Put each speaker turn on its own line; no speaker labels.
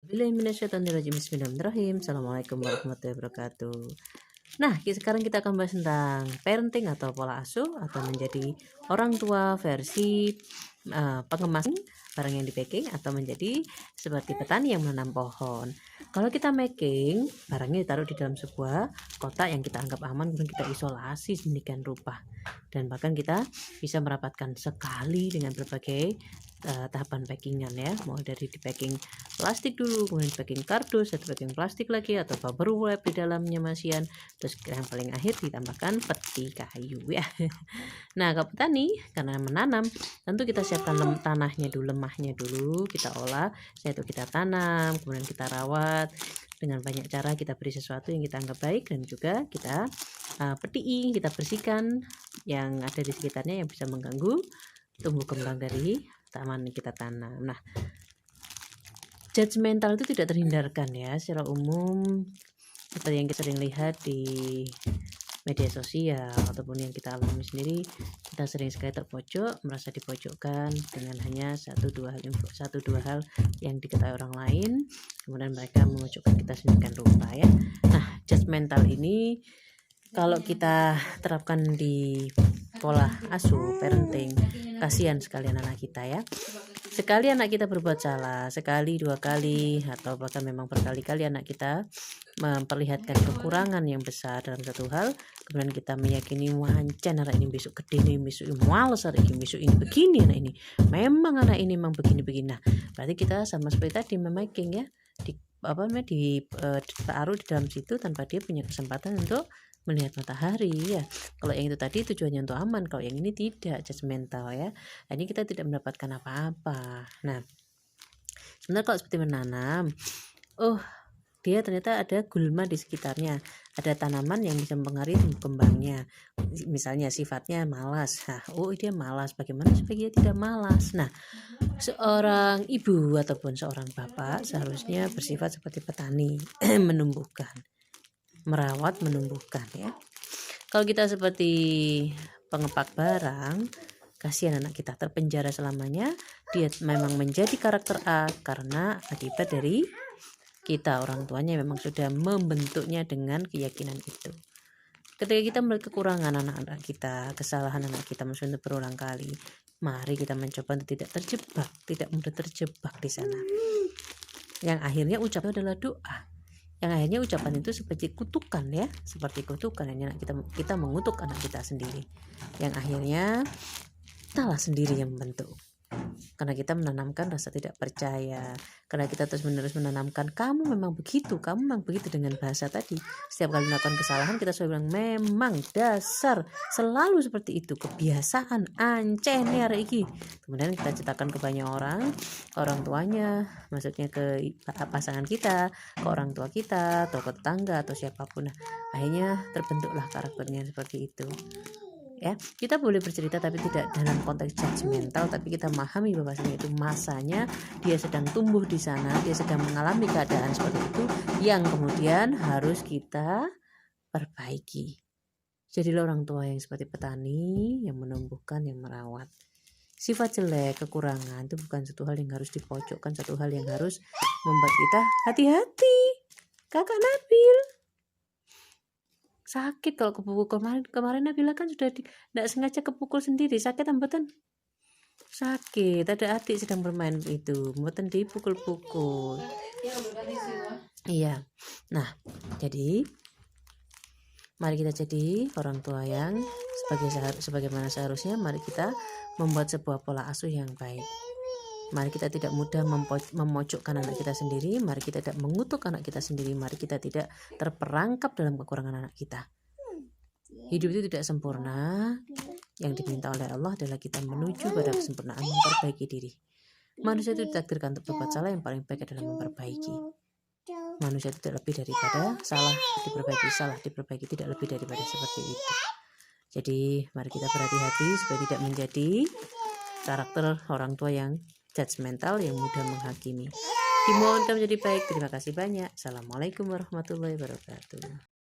Bismillahirrahmanirrahim. Assalamualaikum warahmatullahi wabarakatuh. Nah, sekarang kita akan bahas tentang parenting atau pola asuh atau menjadi orang tua versi pengemas barang yang di packing atau menjadi seperti petani yang menanam pohon. Kalau kita making, barangnya ditaruh di dalam sebuah kotak yang kita anggap aman, kemudian kita isolasi sedemikian rupa. Dan bahkan kita bisa merapatkan sekali dengan berbagai tahapan packingan ya, mulai dari di packing plastik dulu, kemudian packing kardus, atau packing plastik lagi, atau bubble wrap di dalamnya masian, terus yang paling akhir ditambahkan peti kayu ya. Nah, kalau petani karena menanam, tentu kita siapkan tanahnya dulu, lemahnya dulu kita olah, setelah itu kita tanam, kemudian kita rawat dengan banyak cara, kita beri sesuatu yang kita anggap baik, dan juga kita petii, kita bersihkan yang ada di sekitarnya yang bisa mengganggu tumbuh kembang dari taman yang kita tanam. Nah, judgmental itu tidak terhindarkan ya, secara umum seperti yang kita sering lihat di media sosial ataupun yang kita alami sendiri, kita sering sekali terpojok, merasa dipojokkan dengan hanya satu dua hal yang diketahui orang lain, kemudian mereka memojokkan kita sedemikian rupa ya. Nah, judgmental ini kalau kita terapkan di pola asuh parenting, kasihan sekali anak kita ya. Sekali anak kita berbuat salah, sekali, dua kali, atau bahkan memang berkali-kali anak kita memperlihatkan kekurangan yang besar dalam satu hal, kemudian kita meyakini wancen anak ini besok gede nih, besok ini males, hari ini besok ini begini, anak ini memang begini. Nah, berarti kita sama seperti tadi memaking ya, ditaruh di dalam situ tanpa dia punya kesempatan untuk melihat matahari ya. Kalau yang itu tadi tujuannya untuk aman, kalau yang ini tidak, judgmental ya. Nah, ini kita tidak mendapatkan apa-apa. Nah, sebenarnya kalau seperti menanam, dia ternyata ada gulma di sekitarnya, ada tanaman yang bisa mempengaruhi tumbuh kembangnya. Misalnya sifatnya malas. Nah, dia malas, bagaimana supaya dia tidak malas? Nah, seorang ibu ataupun seorang bapak seharusnya bersifat seperti petani, menumbuhkan, merawat, menumbuhkan ya. Kalau kita seperti pengepak barang, kasihan anak kita terpenjara selamanya. Dia memang menjadi karakter A karena akibat dari kita, orang tuanya memang sudah membentuknya dengan keyakinan itu. Ketika kita melihat kekurangan anak-anak kita, kesalahan anak kita maksudnya berulang kali, mari kita mencoba untuk tidak mudah terjebak di sana. Yang akhirnya ucapan adalah doa. Yang akhirnya ucapan itu seperti kutukan ya, seperti kutukan yang kita mengutuk anak kita sendiri. Yang akhirnya kitalah sendiri yang membentuk. Karena kita menanamkan rasa tidak percaya, karena kita terus-menerus menanamkan kamu memang begitu dengan bahasa tadi. Setiap kali melakukan kesalahan kita selalu bilang memang dasar, selalu seperti itu, kebiasaan ancen ya iki. Kemudian kita ceritakan ke banyak orang, ke orang tuanya, maksudnya ke pasangan kita, ke orang tua kita, atau ke tetangga atau siapapun. Nah, akhirnya terbentuklah karakternya seperti itu. Ya, kita boleh bercerita tapi tidak dalam konteks judgmental, tapi kita memahami bahwasanya itu masanya dia sedang tumbuh di sana, dia sedang mengalami keadaan seperti itu yang kemudian harus kita perbaiki. Jadilah orang tua yang seperti petani, yang menumbuhkan, yang merawat. Sifat jelek, kekurangan itu bukan satu hal yang harus dipojokkan, satu hal yang harus membuat kita hati-hati. Kakak Nabil sakit kalau kepukul kemarin Nabila kan sudah tidak sengaja kepukul sendiri, sakit mboten? Sakit, ada adik sedang bermain itu, mboten dipukul-pukul. Iya. Nah, jadi mari kita jadi orang tua yang sebagaimana seharusnya. Mari kita membuat sebuah pola asuh yang baik. Mari kita tidak mudah memojokkan anak kita sendiri. Mari kita tidak mengutuk anak kita sendiri. Mari kita tidak terperangkap dalam kekurangan anak kita. Hidup itu tidak sempurna. Yang diminta oleh Allah adalah kita menuju pada kesempurnaan, memperbaiki diri. Manusia itu ditakdirkan untuk berbuat salah, yang paling baik adalah memperbaiki. Manusia itu tidak lebih daripada salah diperbaiki, tidak lebih daripada seperti itu. Jadi mari kita berhati-hati supaya tidak menjadi karakter orang tua yang judgmental, yang mudah menghakimi. Dimohon menjadi baik. Terima kasih banyak. Assalamualaikum warahmatullahi wabarakatuh.